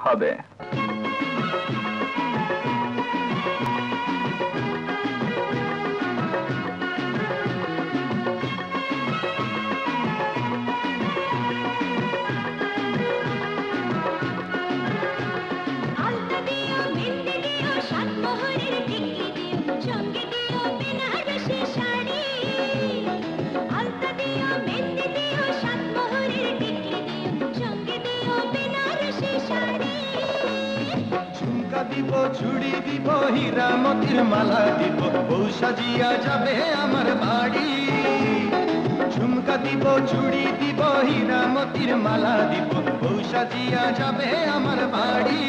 হবে। দিব চুড়ি দিব হীরা মতির মালা দিব বউ সাজিয়া যাবে আমার বাড়ি। ঝুমকা দিব চুড়ি দিব হীরা মতির মালা দিব বউ সাজিয়া যাবে আমার বাড়ি।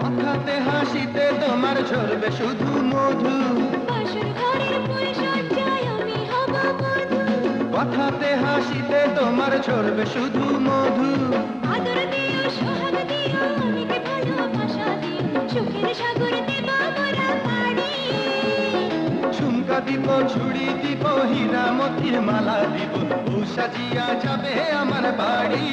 কথাতে হাসিতে তোমার ঝরবে শুধু মধু। কথাতে হাসিতে তোমার ঝরবে শুধু মধু। ঝুমকা দিব ছুড়ি দিব হীরা মতির মালা দিব বউ সাজিয়া যাবে আমার বাড়ি।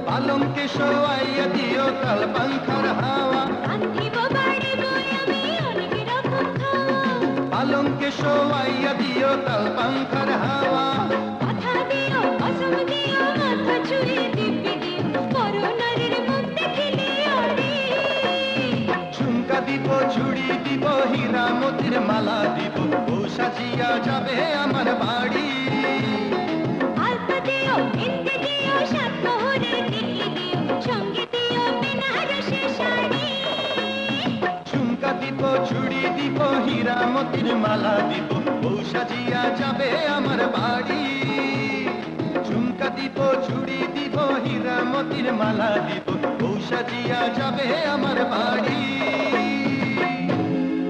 পালঙ্কে শোয়াইয়া দিও তাল পাংখার হাওয়া। পালঙ্কে শোয়াইয়া দিও তাল পাংখার হাওয়া। ঝুমকা দিব চুড়ি দিব হীরা মতির মালা দিব বউ সাজিয়া যাবে আমার বাড়ি। ঝুমকা দিব চুড়ি দিব হীরা মতির মালা দিব বউ সাজিয়া যাবে আমার বাড়ি। ঝুমকা দিব চুড়ি দিব হীরা মতির মালা দিব বউ সাজিয়া যাবে আমার বাড়ি।